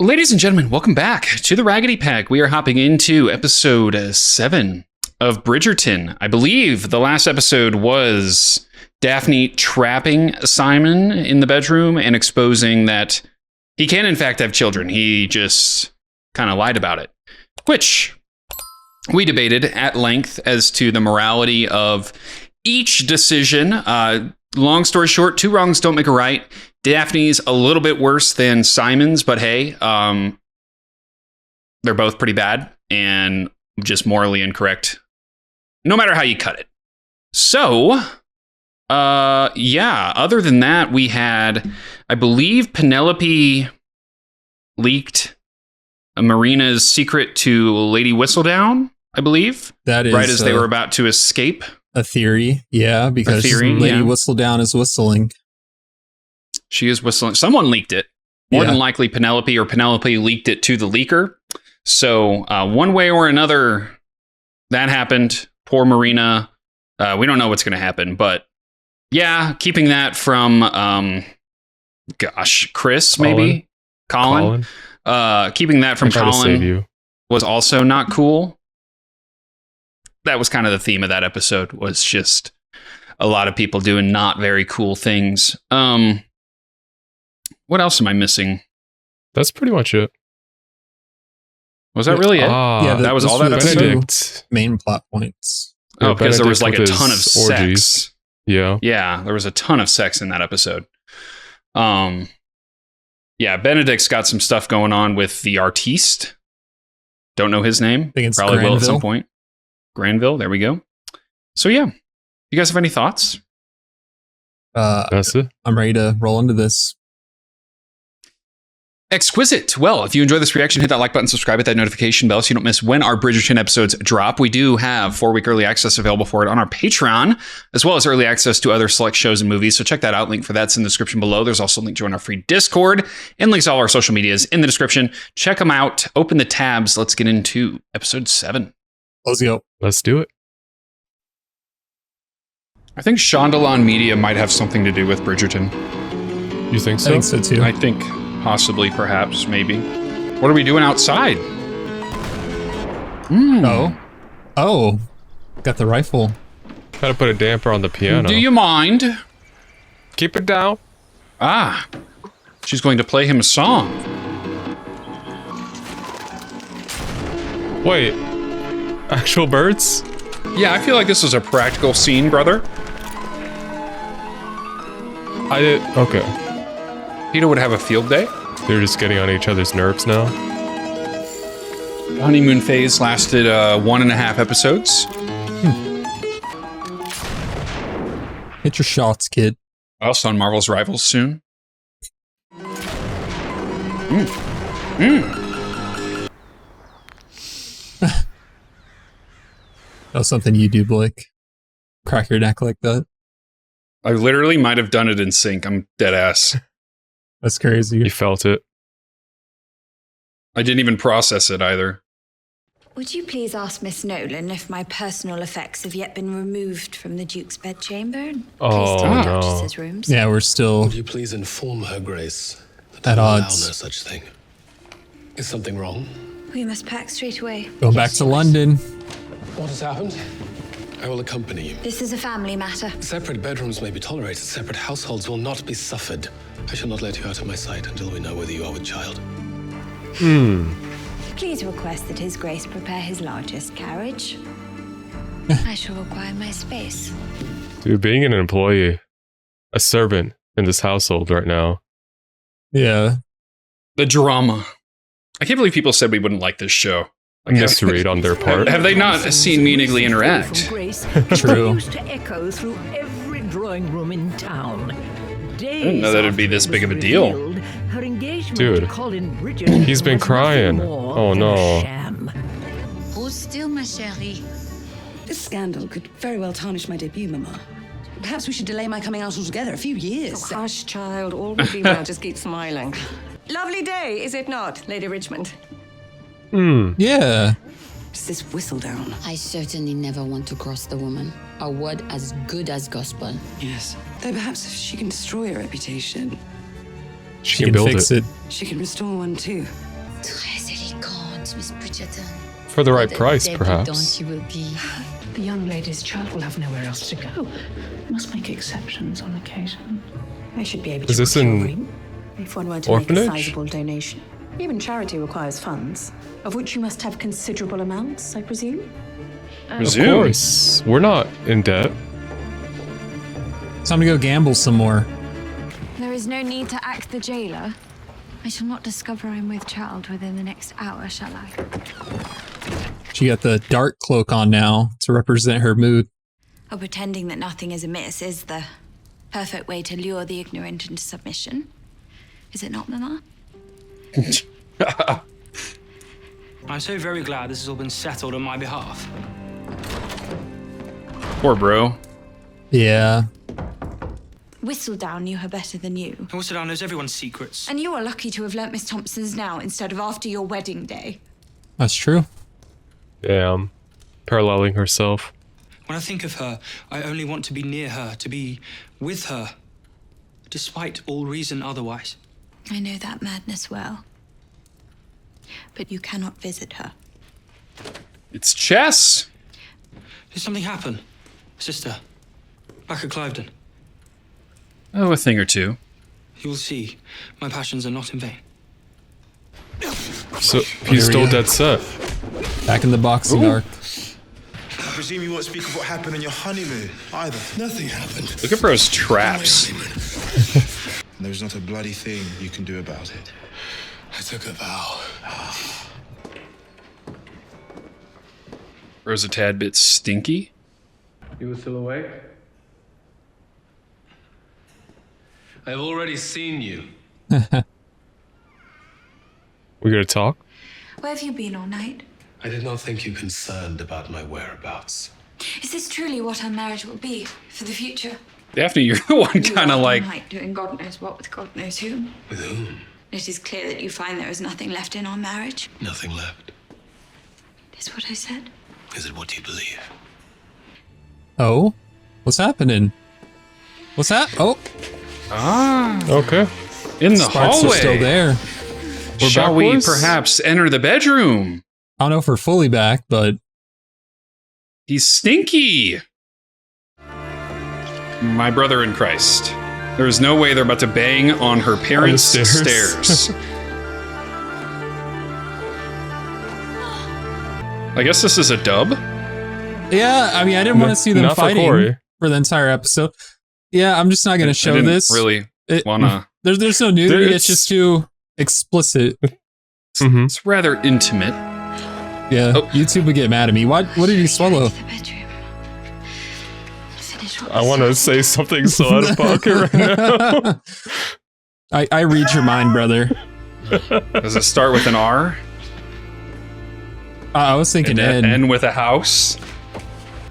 Ladies and gentlemen, welcome back to the Raggedy Pack. We are hopping into episode 7 of Bridgerton. I believe the last episode was Daphne trapping Simon in the bedroom and exposing that he can in fact have children. He just kind of lied about it, which we debated at length as to the morality of each decision. Long story short, two wrongs don't make a right. Daphne's a little bit worse than Simon's, but hey, they're both pretty bad and just morally incorrect, no matter how you cut it. So, other than that, we had, I believe, Penelope leaked Marina's secret to Lady Whistledown, I believe. That is right as they were about to escape. A theory, yeah, because Lady Whistledown is whistling. She is whistling. Someone leaked it. More than likely Penelope, or Penelope leaked it to the leaker. So one way or another, that happened. Poor Marina. We don't know what's going to happen. But yeah, keeping that from, Chris, maybe? Colin. Keeping that from Colin was also not cool. That was kind of the theme of that episode, was just a lot of people doing not very cool things. What else am I missing? That's pretty much it. Was that really it? Yeah, that was all that episode? Main plot points. Oh, because there was like a ton of orgies. sex. Yeah, there was a ton of sex in that episode. Benedict's got some stuff going on with the artiste. Don't know his name. I think it's Probably Granville. will at some point. Granville, there we go. So yeah, you guys have any thoughts? That's it. I'm ready to roll into this. Exquisite. Well, if you enjoy this reaction, hit that like button, subscribe, hit that notification bell so you don't miss when our Bridgerton episodes drop. We do have 4-week early access available for it on our Patreon, as well as early access to other select shows and movies. So check that out. Link for that's in the description below. There's also a link to join our free Discord and links to all our social medias in the description. Check them out. Open the tabs. Let's get into episode 7. Let's go. Let's do it. I think Shondaland Media might have something to do with Bridgerton. You think so? I think so too. I think possibly, perhaps, maybe. What are we doing outside? Oh, got the rifle. Gotta put a damper on the piano. Do you mind? Keep it down. She's going to play him a song. Wait, actual birds? Yeah, I feel like this is a practical scene, brother. Okay. Peter would have a field day. They're just getting on each other's nerves now. The honeymoon phase lasted 1.5 episodes. Hit your shots, kid. Also on Marvel's Rivals soon. That's something you do, Blake. Crack your neck like that. I literally might have done it in sync. I'm dead ass. That's crazy. You felt it. I didn't even process it either. Would you please ask Miss Nolan if my personal effects have yet been removed from the Duke's bedchamber? Oh, Please tell the no. Duchess's rooms. Yeah, we're still Would you please inform Her Grace that at I will allow no odds. such thing? Is something wrong? We must pack straight away. Going back to London. What has happened? I will accompany you. This is a family matter. Separate bedrooms may be tolerated. Separate households will not be suffered. I shall not let you out of my sight until we know whether you are with child. Please request that His Grace prepare his largest carriage. I shall require my space. Dude, being an employee, a servant in this household right now. Yeah. The drama. I can't believe people said we wouldn't like this show. A misread on their part. Have they not seen me and Igley interact? True. Used to echo through every drawing room in town. I didn't know that it'd be this big of a deal. Dude, he's been crying. Oh no. Hold still, ma chérie. This scandal could very well tarnish my debut, Mama. Perhaps we should delay my coming out altogether, a few years. Oh, hush, child. All will be well. Just keep smiling. Lovely day, is it not, Lady Richmond? Yeah. It's this Whistledown. I certainly never want to cross the woman. A word as good as gospel. Yes. Though perhaps if she can destroy a reputation, She can build fix it. she can restore one too. Très élégante, Miss Bridgerton. For the right price, perhaps. You will be. The young lady's child will have nowhere else to go. Must make exceptions on occasion. I should be able Is to this procure in room if one were to orphanage? make a sizable donation. Even charity requires funds, of which you must have considerable amounts, I presume. Of course. We're not in debt. Time to go gamble some more. There is no need to act the jailer. I shall not discover I'm with child within the next hour, shall I? She got the dark cloak on now to represent her mood. Or pretending that nothing is amiss is the perfect way to lure the ignorant into submission. Is it not, Mama? I'm so very glad this has all been settled on my behalf. Poor bro. Yeah. Whistledown knew her better than you. And Whistledown knows everyone's secrets. And you are lucky to have learnt Miss Thompson's now instead of after your wedding day. That's true. Yeah, paralleling herself. When I think of her, I only want to be near her, to be with her, despite all reason otherwise. I know that madness well. But you cannot visit her. It's chess. Did something happen, sister? Back at Cliveden. Oh, a thing or two. You will see, my passions are not in vain. So he's still dead set. Back in the boxing arc. I presume you won't speak of what happened on your honeymoon either. Nothing happened. Look at bro's traps. And there's not a bloody thing you can do about it. I took a vow. Bro's a tad bit stinky. You were still awake? I've already seen you. We gonna talk? Where have you been all night? I did not think you concerned about my whereabouts. Is this truly what our marriage will be for the future? Daphne, you're the one kind of like... Night doing God knows what with God knows whom. With whom? It is clear that you find there is nothing left in our marriage. Nothing left. Is what I said? Is it what you believe? Oh? What's happening? What's that? Oh. Ah. Okay. In the Sparks hallway. are still there. Shall we perhaps enter the bedroom? I don't know if we're fully back, but... He's stinky. My brother in Christ. There is no way they're about to bang on her parents' stairs. I guess this is a dub? Yeah, I mean, I didn't want to see them fighting for the entire episode. Yeah, I'm just not going to show this. Really wanna... There's no nudity, it's just too explicit. It's rather intimate. Yeah, YouTube would get mad at me. What did he swallow? I want to say something so out of pocket right now. I read your mind, brother. Does it start with an R? I was thinking N. N with a house?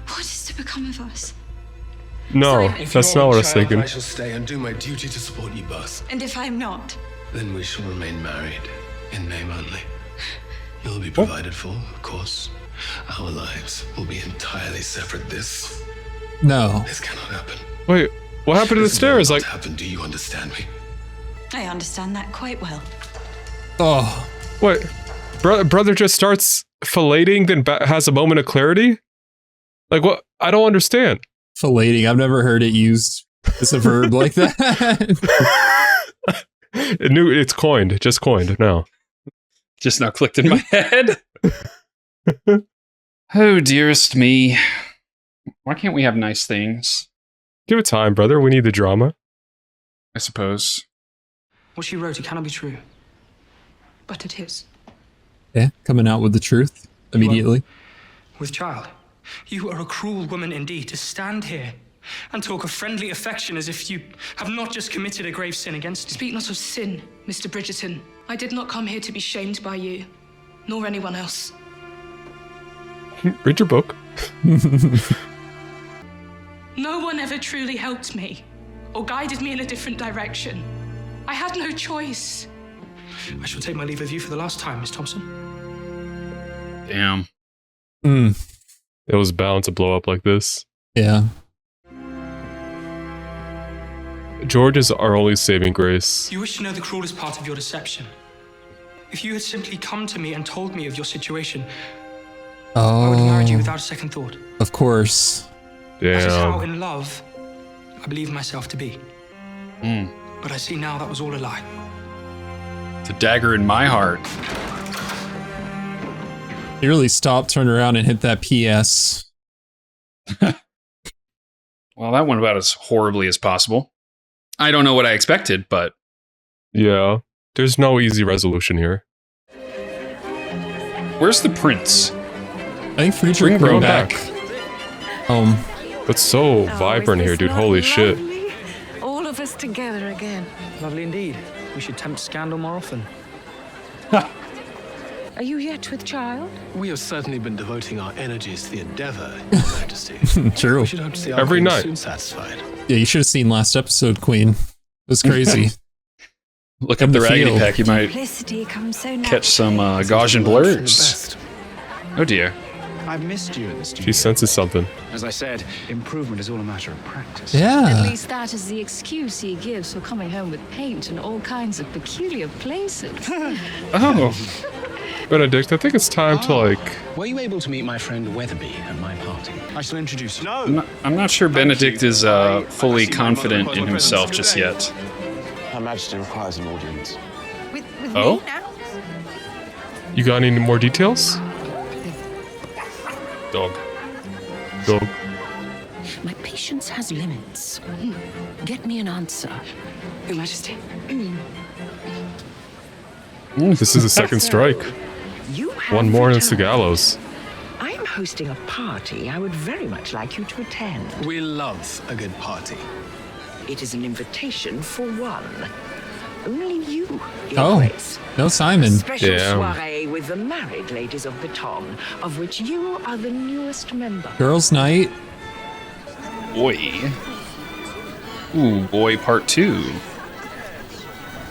What is to become of us? No, that's not what I was thinking. I shall stay and do my duty to support you both. And if I'm not? Then we shall remain married, in name only. You'll be provided for, of course. Our lives will be entirely separate. This cannot happen. Wait, what happened to the stairs? What happened? Do you understand me? I understand that quite well. Oh. What? Brother just starts filleting, then has a moment of clarity? Like, what? I don't understand. Filleting. I've never heard it used as a verb like that. It's coined. Just coined now. Just now clicked in my head. Oh, dearest me. Why can't we have nice things? Give it time, brother. We need the drama. I suppose. What she wrote, it cannot be true. But it is. Yeah, coming out with the truth immediately. With child. You are a cruel woman indeed to stand here and talk of friendly affection as if you have not just committed a grave sin against me. Speak not of sin, Mr. Bridgerton. I did not come here to be shamed by you, nor anyone else. Read your book. No one ever truly helped me or guided me in a different direction. I had no choice. I shall take my leave of you for the last time, Miss Thompson. Damn. It was bound to blow up like this. Yeah. George is our only saving grace. You wish to know the cruelest part of your deception. If you had simply come to me and told me of your situation, I would have married you without a second thought. Of course. That is how, in love, I believe myself to be. But I see now that was all a lie. It's a dagger in my heart. He really stopped, turned around, and hit that PS. Well, that went about as horribly as possible. I don't know what I expected, but... Yeah, there's no easy resolution here. Where's the prince? I think Friedrich brought back. It's so vibrant here, dude. Holy shit. All of us together again. Lovely indeed. We should tempt scandal more often. Are you yet with child? We have certainly been devoting our energies to the endeavor, Your Majesty. True. We should hope to see our Every queen night. soon satisfied. Yeah, you should have seen last episode, Queen. It was crazy. Look up the Raggedy Pack, you might Simplicity comes so catch some Gaussian blurs. Oh dear. I've missed you at the studio. She senses something. As I said, improvement is all a matter of practice. Yeah. At least that is the excuse he gives for coming home with paint and all kinds of peculiar places. Oh. Benedict, I think it's time to like... Were you able to meet my friend Weatherby at my party? I shall introduce you. No! I'm not sure Benedict is fully confident in himself just yet. Her Majesty requires an audience. With Oh? me now? You got any more details? Dog. Dog. My patience has limits. Get me an answer. Your Majesty. This is a second strike. You have One more and it's the returned. gallows. I am hosting a party I would very much like you to attend. We love a good party. It is an invitation for one. Only you, Your Oh, Grace. no Simon. Special Damn. soiree with the married ladies of Baton, of which you are the newest member. Girls' night. Boy. Ooh, boy part 2.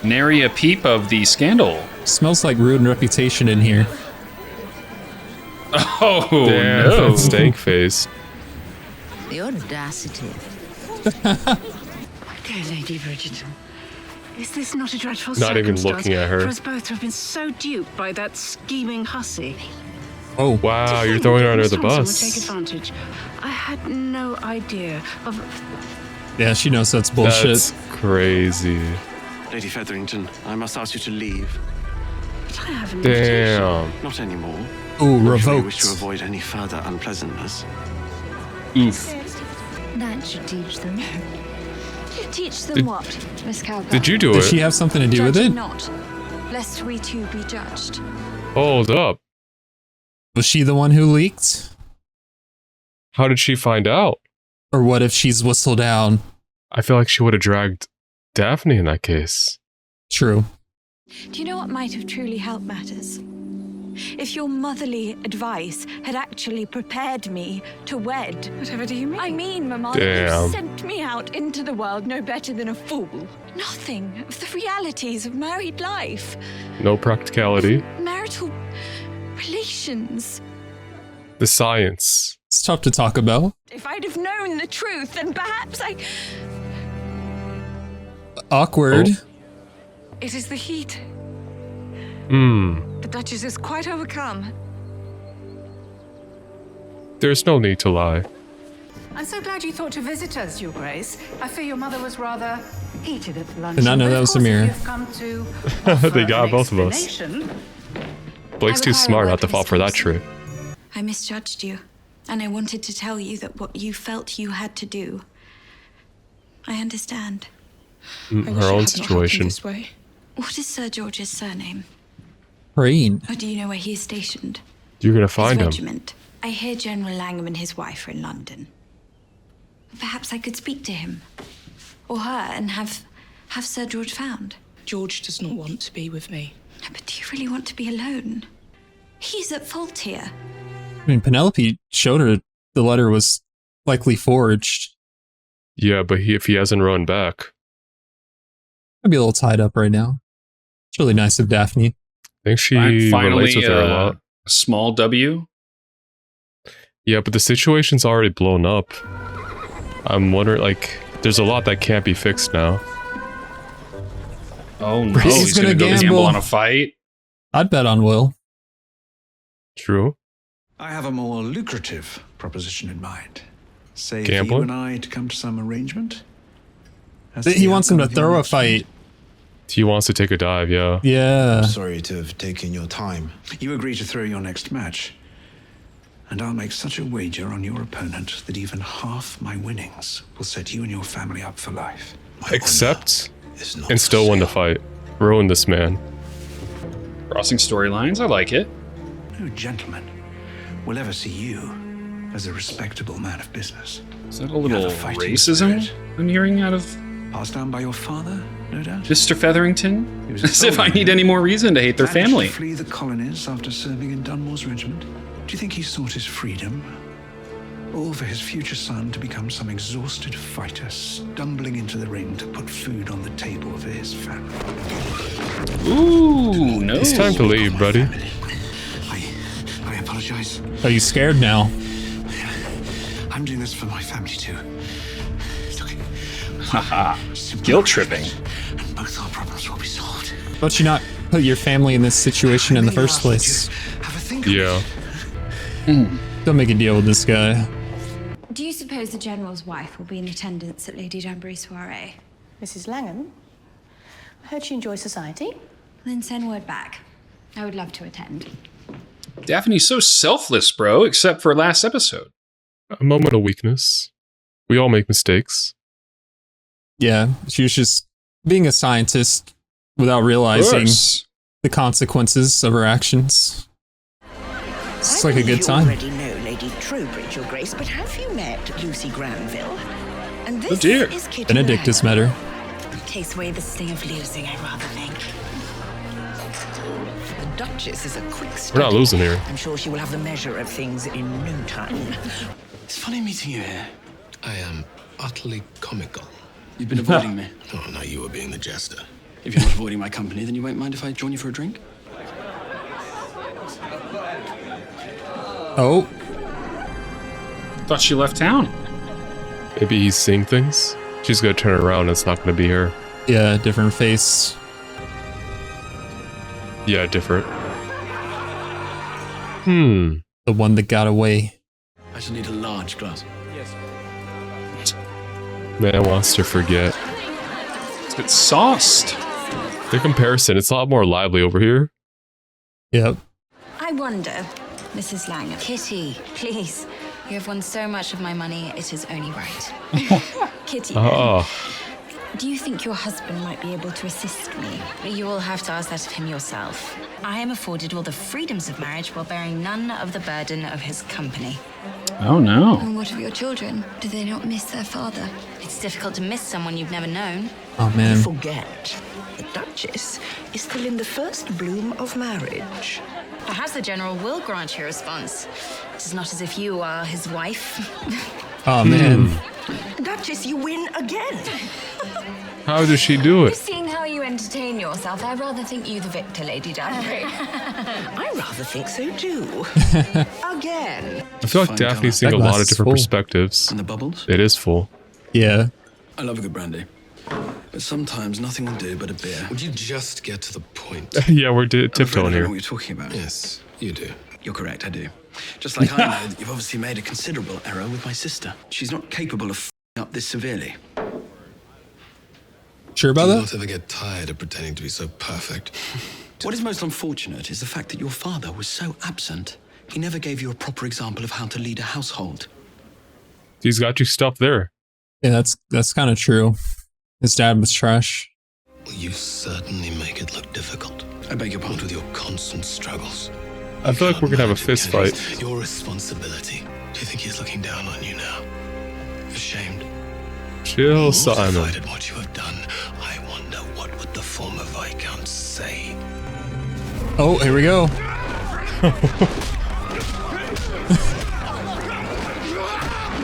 Nary a peep of the scandal. Smells like ruined reputation in here. Oh, Damn, no. that stank face. The audacity. Dear Lady Bridgerton, is this not a dreadful Not even circumstance looking at her. for us both to have been so duped by that scheming hussy? Oh, wow, you're throwing her under the Miss Thompson would take bus. advantage. I had no idea of... yeah, she knows that's bullshit. That's crazy. Lady Featherington, I must ask you to leave. But I have an Damn. Not anymore. Ooh, I'm sure you revoked. wish to avoid any further unpleasantness. Oof. That should teach them. Teach them Did- what, Miss Cowbell? Did you do Did it? she have something to do with Judge it? not, lest we too be judged. Hold up. Was she the one who leaked? How did she find out? Or what if she's whistled down? I feel like she would have dragged Daphne in that case. True. Do you know what might have truly helped matters? If your motherly advice had actually prepared me to wed. Whatever do you mean? I mean, Mamma, Damn. you sent me out into the world no better than a fool. Nothing of the realities of married life, No practicality. marital relations. The science. It's tough to talk about. If I'd have known the truth, then perhaps I... Awkward. Oh. It is the heat. Hmm. The Duchess is quite overcome. There's no need to lie. I'm so glad you thought to visit us, Your Grace. I fear your mother was rather heated at lunch. Did not know that was Amir. You've come to They got both of us. explanation. Blake's too smart not to fall for that trick. I misjudged you, and I wanted to tell you that what you felt you had to do. I understand. Her own situation. This way. What is Sir George's surname? Rain. Or do you know where he is stationed? You're gonna find his him. regiment. I hear General Langham and his wife are in London. Perhaps I could speak to him. Or her, and have Sir George found. George does not want to be with me. No, but do you really want to be alone? He's at fault here. I mean, Penelope showed her the letter was likely forged. Yeah, but if he hasn't run back. I'd be a little tied up right now. It's really nice of Daphne. I think she relates Finally, with her a lot. a small W. Yeah, but the situation's already blown up. I'm wondering, like, there's a lot that can't be fixed now. Oh no, He's he's gonna gonna go gamble gamble. on a fight. I'd bet on Will. True. I have a more lucrative proposition in mind. Say for Gambling? you and I to come to some arrangement. He wants him to throw a fight. He wants to take a dive, yeah. Yeah. I'm sorry to have taken your time. You agree to throw your next match, and I'll make such a wager on your opponent that even half my winnings will set you and your family up for life. Accept and still win the fight. Ruin this man. Crossing storylines, I like it. No gentleman will ever see you as a respectable man of business. Is that a little racism I'm hearing out of passed down by your father, no doubt? Mr. Featherington? was As if I soldier. need any more reason to hate their Managed family. to flee the colonies after serving in Dunmore's regiment. Do you think he sought his freedom? All for his future son to become some exhausted fighter stumbling into the ring to put food on the table for his family. Ooh, no. It's time to leave, buddy. I apologize. Are you scared now? I'm doing this for my family too. Haha. Guilt tripping. And both our problems will be solved. Why don't you not put your family in this situation in the first place? Yeah. Don't make a deal with this guy. Do you suppose the General's wife will be in attendance at Lady Danbury's soiree? Mrs. Langham? I heard she enjoys society. Then send word back. I would love to attend. Daphne's so selfless, bro, except for last episode. A moment of weakness. We all make mistakes. Yeah, she was just being a scientist without realizing the consequences of her actions. It's like a good time. I already know Lady Trowbridge, Your Grace, but have you met Lucy Granville? And this Oh dear. is Kitty Benedict has met her. Takes away the sting of losing, I rather think. The Duchess is a quick study. We're not losing here. I'm sure she will have the measure of things in no time. It's funny meeting you here. I am utterly comical. You've been avoiding me. Oh, no, you were being the jester. If you're not avoiding my company, then you won't mind if I join you for a drink? Oh. Thought she left town. Maybe he's seeing things. She's gonna turn around and it's not gonna be her. Yeah, different face. Yeah, different. The one that got away. I shall need a large glass. Man wants to forget. It's sauced. The comparison, it's a lot more lively over here. Yep. I wonder, Mrs. Langham. Kitty, please. You have won so much of my money, it is only right. Kitty, Oh. do you think your husband might be able to assist me? You will have to ask that of him yourself. I am afforded all the freedoms of marriage while bearing none of the burden of his company. Oh, no. And what of your children? Do they not miss their father? It's difficult to miss someone you've never known. Oh, man. You forget. The Duchess is still in the first bloom of marriage. Perhaps the General will grant you a response. It is not as if you are his wife. Oh, man. Duchess, you win again. How does she do it? Seeing how you entertain yourself, I rather think you the victor, Lady Danbury. I rather think so too. Again. I feel like Daphne's seeing a That lot glass of is different full. perspectives. And the bubbles? It is full. Yeah. I love a good brandy. But sometimes nothing will do but a beer. Would you just get to the point? Yeah, we're I'm afraid I tiptoeing don't know here. what you're talking about. Yes, you do. You're correct, I do. Just like I know that you've obviously made a considerable error with my sister. She's not capable of f***ing up this severely. Sure about Do you that? not ever get tired of pretending to be so perfect? What is most unfortunate is the fact that your father was so absent. He never gave you a proper example of how to lead a household. He's got you stuff there. Yeah, that's kind of true. His dad was trash. You certainly make it look difficult. I beg your pardon. With your constant struggles. I feel like we're gonna have a fist fight. Your responsibility. Do you think he's looking down on you now? Ashamed? Chill, Simon. Mortified at what you have done. I wonder what would the former Viscount say. Oh, here we go.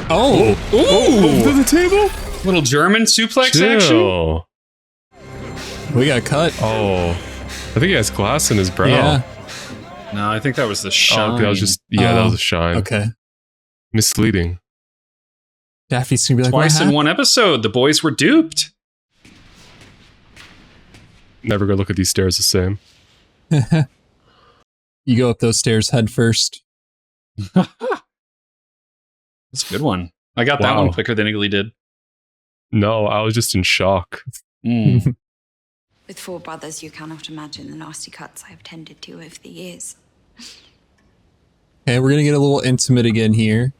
Oh. Ooh. To the table? Little German suplex action. Chill. We got cut. Oh. I think he has glass in his brow. Yeah. No, I think that was the shine. Oh, that was just, that was a shine. Okay. Misleading. Daffy's gonna be like, Twice what in one episode, the boys were duped. Never gonna look at these stairs the same. You go up those stairs head first. That's a good one. I got that one quicker than Iggly did. No, I was just in shock. With 4 brothers, you cannot imagine the nasty cuts I have tended to over the years. Okay, we're gonna get a little intimate again here.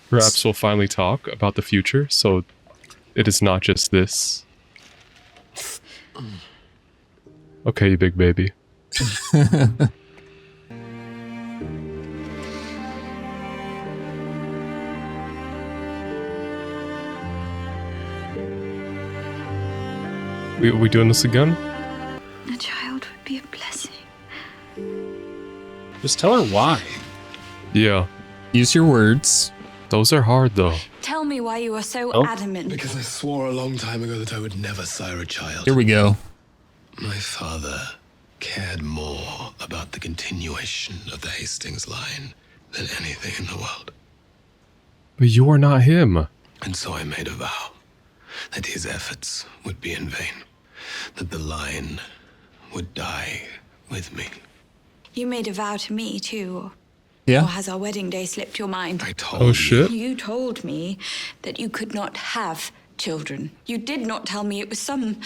Perhaps we'll finally talk about the future, so it is not just this. Okay, you big baby. We doing this again? A child would be a blessing. Just tell her why. Yeah. Use your words. Those are hard, though. Tell me why you are so adamant. Because I swore a long time ago that I would never sire a child. Here we go. My father cared more about the continuation of the Hastings line than anything in the world. But you are not him. And so I made a vow that his efforts would be in vain, that the line would die with me. You made a vow to me, too. Yeah. Or has our wedding day slipped your mind? I told you. Shit. You told me that you could not have children. You did not tell me it was some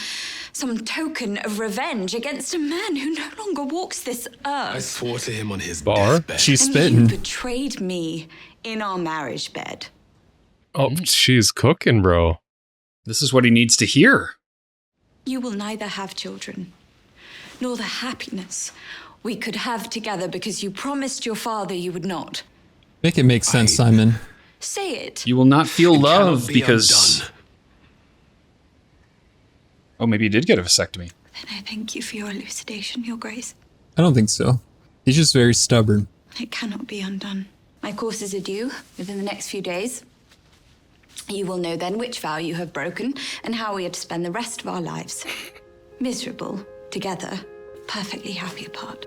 token of revenge against a man who no longer walks this earth. I swore to him on his bar. deathbed. She's And spitting. you betrayed me in our marriage bed. Oh, she's cooking, bro. This is what he needs to hear. You will neither have children, nor the happiness we could have together because you promised your father you would not. Make it make sense, Simon. Say it. You will not feel It love cannot be because... undone. Oh, maybe he did get a vasectomy. Then I thank you for your elucidation, Your Grace. I don't think so. He's just very stubborn. It cannot be undone. My courses are due within the next few days. You will know then which vow you have broken and how we are to spend the rest of our lives. Miserable, together, perfectly happy apart.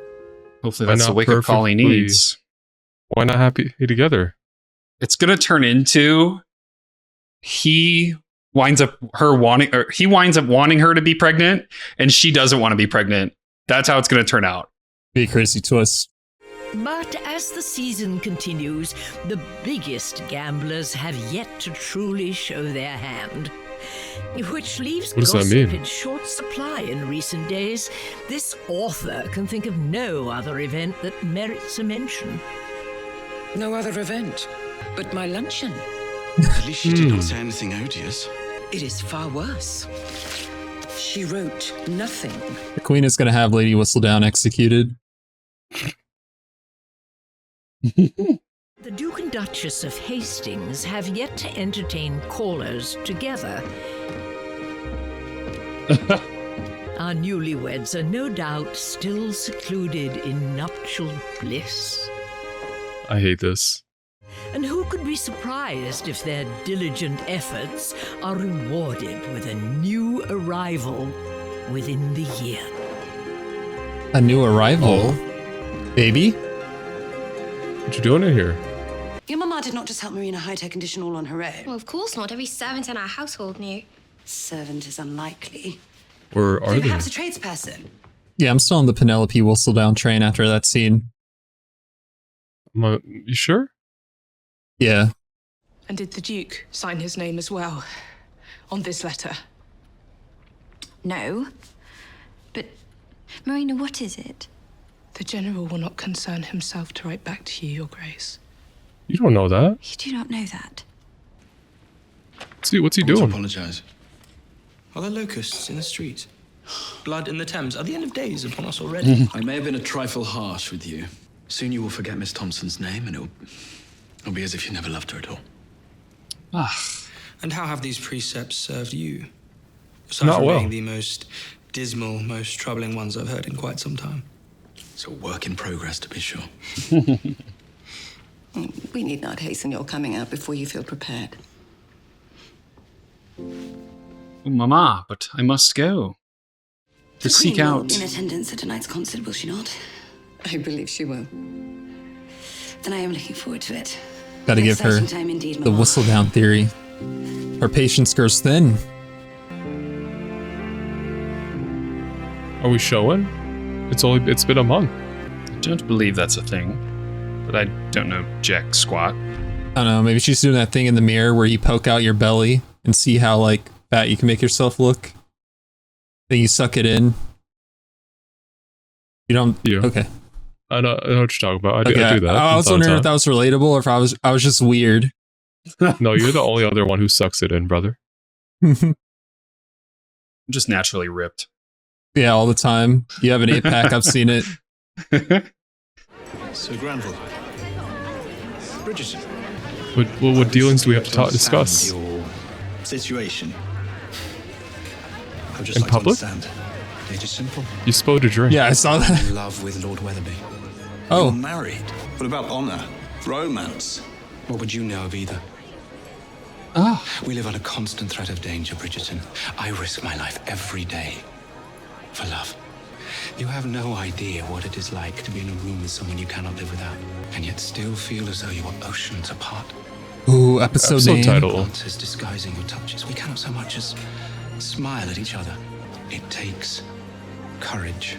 Hopefully Why that's the not wake-up call he perfectly- needs. Why not happy together? It's going to turn into he winds up wanting her to be pregnant and she doesn't want to be pregnant. That's how it's going to turn out. Be a crazy twist. But as the season continues, the biggest gamblers have yet to truly show their hand. Which leaves What does that gossip mean? in short supply in recent days. This author can think of no other event that merits a mention. No other event, but my luncheon. At least she did not say anything odious. It is far worse. She wrote nothing. The Queen is going to have Lady Whistledown executed. The Duke and Duchess of Hastings have yet to entertain callers together. Our newlyweds are no doubt still secluded in nuptial bliss. I hate this. And who could be surprised if their diligent efforts are rewarded with a new arrival within the year? A new arrival? Baby? What you doing in here? Your mama did not just help Marina hide her condition all on her own. Well, of course not. Every servant in our household knew. Servant is unlikely. Or are Then they? perhaps a tradesperson. Yeah, I'm still on the Penelope Whistledown train after that scene. You sure? Yeah. And did the Duke sign his name as well on this letter? No. But, Marina, what is it? The General will not concern himself to write back to you, Your Grace. You don't know that. You do not know that. What's he I want to doing? apologize. Are there locusts in the street? Blood in the Thames? Are the end of days upon us already? I may have been a trifle harsh with you. Soon you will forget Miss Thompson's name, and it'll be as if you never loved her at all. And how have these precepts served you? Aside Not from well. being the most dismal, most troubling ones I've heard in quite some time. It's a work in progress, to be sure. We need not hasten your coming out before you feel prepared. Oh, Mama, but I must go. To The seek Queen will out... be in attendance at tonight's concert, will she not? I believe she will. Then I am looking forward to it. Gotta give her Exciting time indeed, the Mama. Whistledown theory. Her patience grows thin. Are we showing? It's been a month. Don't believe that's a thing, but I don't know jack squat. I don't know, maybe she's doing that thing in the mirror where you poke out your belly and see how, like, fat you can make yourself look. Then you suck it in. You don't... Yeah. Okay. I know what you're talking about. I do that. I was wondering if that was relatable or if I was just weird. No, you're the only other one who sucks it in, brother. I'm just naturally ripped. Yeah, all the time. You have an 8-pack, I've seen it. So, Granville. Bridgerton. What dealings do we have to discuss? Your situation. I would just In like public? to understand. It is simple. You spilled a drink. Yeah, I saw that. In love with Lord Weatherby. Oh. You're married. What about honor? Romance? What would you know of either? Ah. We live under constant threat of danger, Bridgerton. I risk my life every day for love. You have no idea what it is like to be in a room with someone you cannot live without, and yet still feel as though you are oceans apart. Ooh, episode name. title. Answers disguising your touches. We cannot so much as smile at each other. It takes courage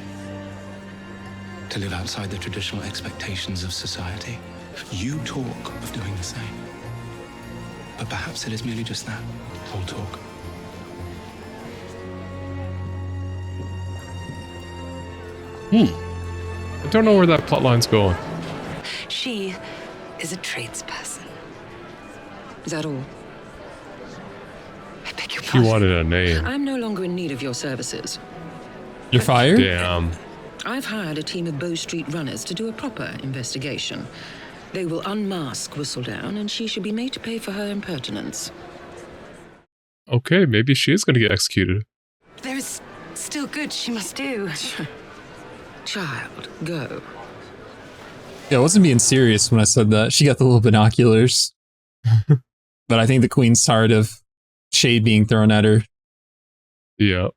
to live outside the traditional expectations of society. You talk of doing the same. But perhaps it is merely just that, all talk. I don't know where that plotline's going. She is a tradesperson. Is that all? I beg your You pardon. wanted a name. I'm no longer in need of your services. You're fired? Damn. I've hired a team of Bow Street runners to do a proper investigation. They will unmask Whistledown, and she should be made to pay for her impertinence. Okay, maybe she is going to get executed. There is still good she must do. Child, go. Yeah, I wasn't being serious when I said that. She got the little binoculars. But I think the queen's tired of shade being thrown at her. Yeah.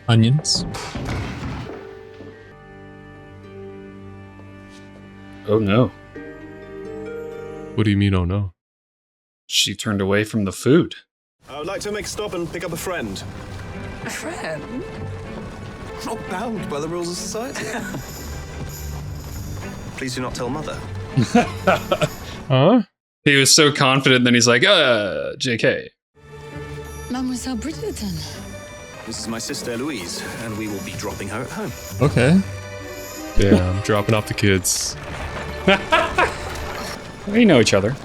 Onions. Oh no. What do you mean, oh no? She turned away from the food. I would like to make a stop and pick up a friend. A friend? Not bound by the rules of society. Please do not tell Mother. Huh? He was so confident, then he's like, JK. Mademoiselle Bridgerton. This is my sister Louise, and we will be dropping her at home. Okay. Yeah, I'm dropping off the kids. We know each other.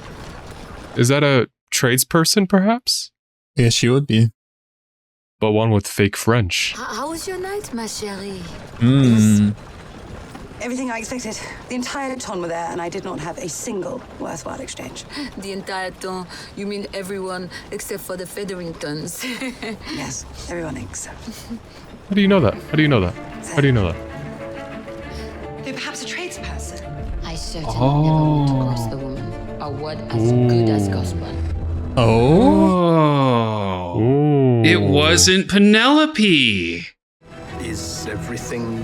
Is that a tradesperson, perhaps? Yeah, she would be. But one with fake French. How was your night, ma chérie? Everything I expected. The entire ton were there, and I did not have a single worthwhile exchange. The entire ton? You mean everyone except for the Featheringtons? Yes, everyone except. How do you know that? How do you know that? How do you know that? They're perhaps a tradesperson. I certainly never want to cross the woman. A word as good as gospel. Oh. Ooh. It wasn't Penelope. Is everything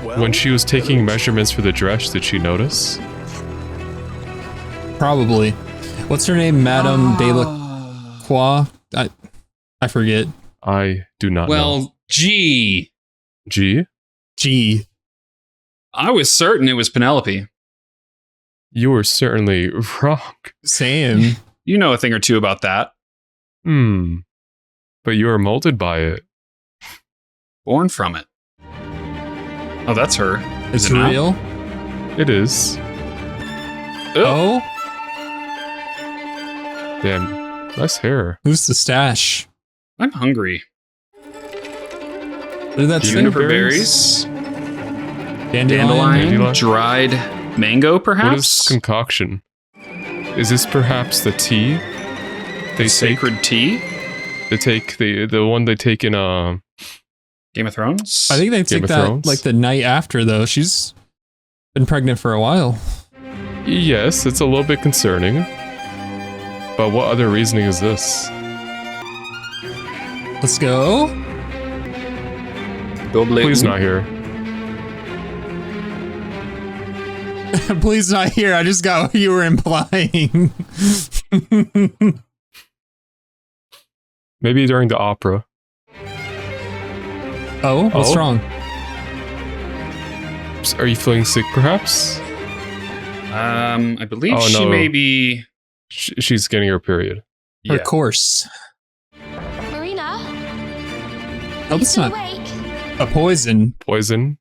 well? When she was taking measurements for the dress, did she notice? Probably. What's her name? Madame de la Croix? I forget. I do not know. Well, G. G? G. I was certain it was Penelope. You were certainly wrong. Same. You know a thing or two about that. But you were molded by it. Born from it. Oh, that's her. It's Is it real? not? It is. Oh? Damn. Nice hair. Who's the stash? I'm hungry. What did that say? Juniper berries. Dandelion? Dandelion. Dried mango, perhaps? What is concoction? Is this perhaps the tea? They Sacred tea? They take the one they take in Game of Thrones? I think they take that Thrones? like the night after, though. She's been pregnant for a while. Yes, it's a little bit concerning. But what other reasoning is this? Let's go. Please not here. Please not here. I just got what you were implying. Maybe during the opera. Oh, what's wrong? Are you feeling sick, perhaps? I believe she may be... She's getting her period. Her course. Marina? Oh, that's not a poison. Poison?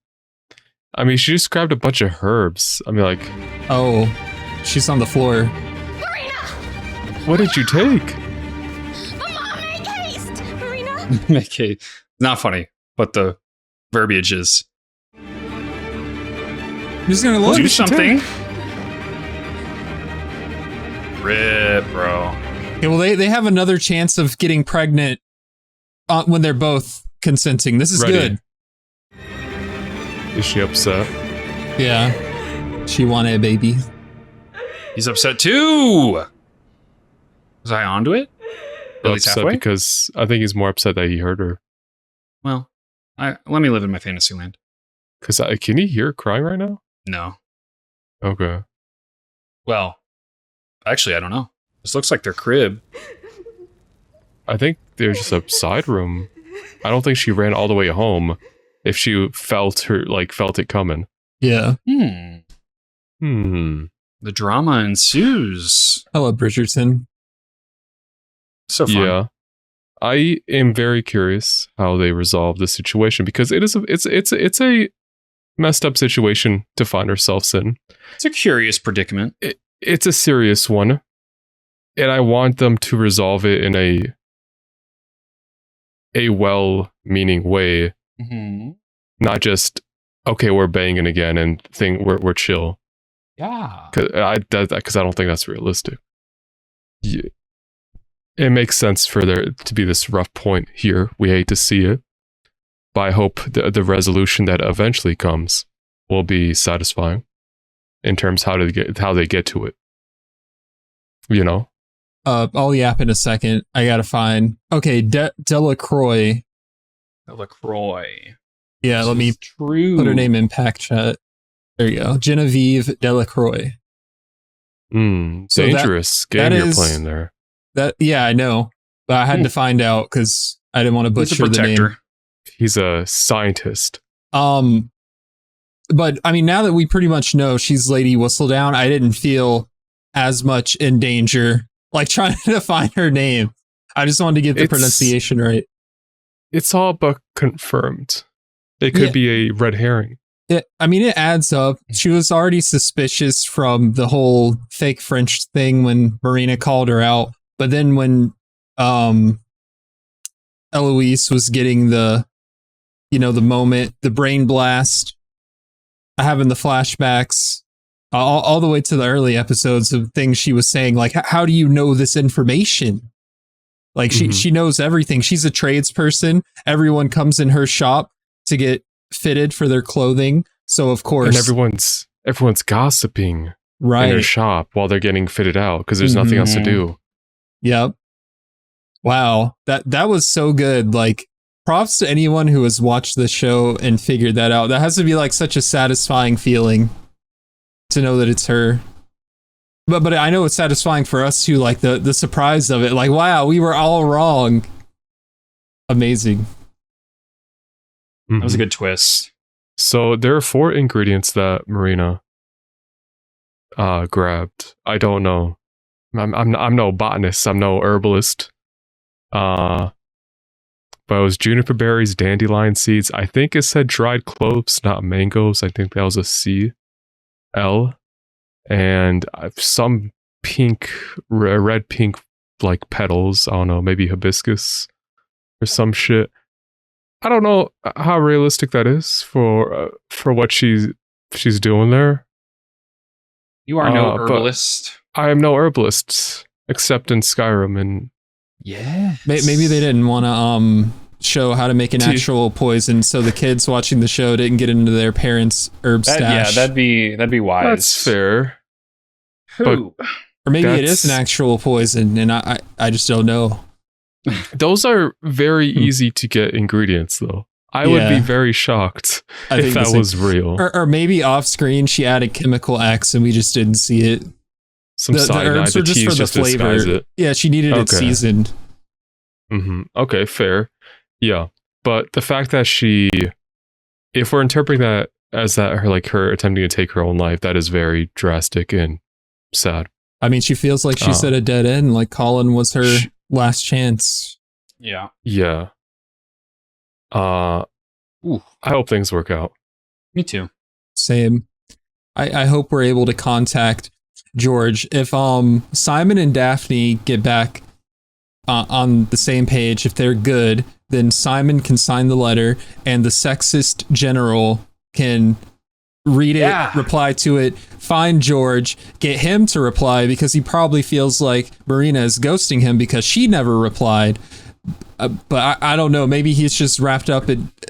I mean, she just grabbed a bunch of herbs. I mean, like... Oh, she's on the floor. What did you take? Make haste! Marina? Make haste. Not funny, but the verbiage is... I'm just gonna look. Do something. Rip, bro. Okay, well, they have another chance of getting pregnant when they're both consenting. This is good. Is she upset? Yeah. She wanted a baby. He's upset too. Was I onto it? Billy's upset halfway? because I think he's more upset that he heard her. Well, let me live in my fantasy land. Because can he hear her crying right now? No. Okay. Well, actually, I don't know. This looks like their crib. I think there's just a side room. I don't think she ran all the way home if she felt it coming. Yeah. The drama ensues. Hello, Bridgerton. So fun. Yeah. I am very curious how they resolve this situation because it's a messed up situation to find ourselves in. It's a curious predicament. It's a serious one. And I want them to resolve it in a well-meaning way. Mm-hmm. Not just, okay, we're banging again and we're chill. Yeah. Because I don't think that's realistic. Yeah. It makes sense for there to be this rough point here. We hate to see it. But I hope the resolution that eventually comes will be satisfying in terms how they get to it. You know? I'll yap in a second. I gotta find... Okay, Delacroix. Delacroix. Yeah, let me put her name in pack chat. There you go. Genevieve Delacroix. So dangerous game you're playing there. Yeah, I know. But I had to find out because I didn't want to butcher the name. He's a scientist. But I mean, now that we pretty much know she's Lady Whistledown, I didn't feel as much in danger, like trying to find her name. I just wanted to get the pronunciation right. It's all but confirmed. It could be a red herring. It adds up. She was already suspicious from the whole fake French thing when Marina called her out. But then when Eloise was getting the moment, the brain blast, having the flashbacks, all the way to the early episodes of things she was saying, like, how do you know this information? Like, she knows everything. She's a tradesperson. Everyone comes in her shop to get fitted for their clothing. So, of course... And everyone's gossiping in her shop while they're getting fitted out because there's nothing else to do. Yep. Wow. That was so good. Like, props to anyone who has watched the show and figured that out. That has to be like such a satisfying feeling to know that it's her. But I know it's satisfying for us too, like the surprise of it. Like, wow, we were all wrong. Amazing. That was a good twist. So there are 4 ingredients that Marina grabbed. I don't know. I'm no botanist. I'm no herbalist. But it was juniper berries, dandelion seeds. I think it said dried cloves, not mangoes. I think that was a CL. And some red pink like petals. I don't know, maybe hibiscus or some shit. I don't know how realistic that is for what she's doing there. You are no herbalist. I am no herbalist, except in Skyrim. And yeah, maybe they didn't want to show how to make an actual poison, so the kids watching the show didn't get into their parents' herb stash. Yeah, that'd be wise. That's fair. Or maybe it is an actual poison, and I just don't know. Those are very easy to get ingredients, though. I would be very shocked if that was real. Or maybe off screen she added chemical X and we just didn't see it. Some cyanide, the herbs were just for the flavor. Yeah, she needed it seasoned. Okay, fair. Yeah, but the fact that if we're interpreting that as that her attempting to take her own life, that is very drastic and sad. I mean, she feels like she's at a dead end, like Colin was her last chance. Yeah. Yeah. I hope things work out. Me too. Same. I hope we're able to contact George. If Simon and Daphne get back on the same page, if they're good, then Simon can sign the letter and the sexist general can read it, reply to it, find George, get him to reply because he probably feels like Marina is ghosting him because she never replied. But I don't know. Maybe he's just wrapped up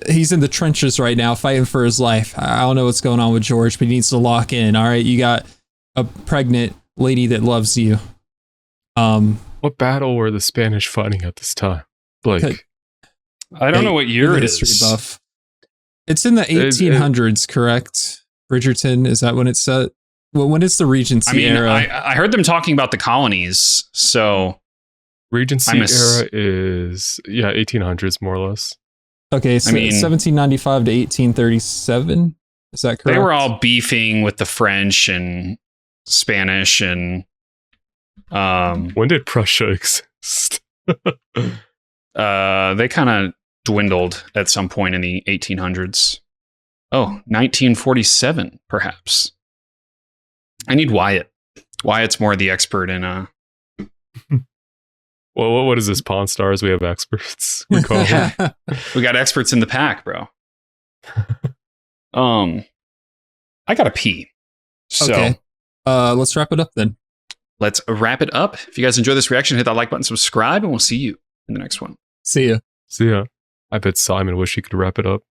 he's in the trenches right now fighting for his life. I don't know what's going on with George, but he needs to lock in. All right, you got a pregnant lady that loves you. What battle were the Spanish fighting at this time, Blake? I don't know what year it is. History buff. It's in the 1800s, correct? Bridgerton, is that when it's set? Well, when is the Regency era? I heard them talking about the colonies, so Regency era is 1800s more or less. Okay, so 1795 to 1837. Is that correct? They were all beefing with the French and Spanish and when did Prussia exist? They kind of dwindled at some point in the 1800s. Oh, 1947, perhaps. I need Wyatt. Wyatt's more the expert in Well, what is this, Pawn Stars? We have experts. We call them. We got experts in the pack, bro. I gotta pee. So okay. Let's wrap it up then. Let's wrap it up. If you guys enjoy this reaction, hit that like button, subscribe, and we'll see you in the next one. See ya. See ya. I bet Simon wish he could wrap it up.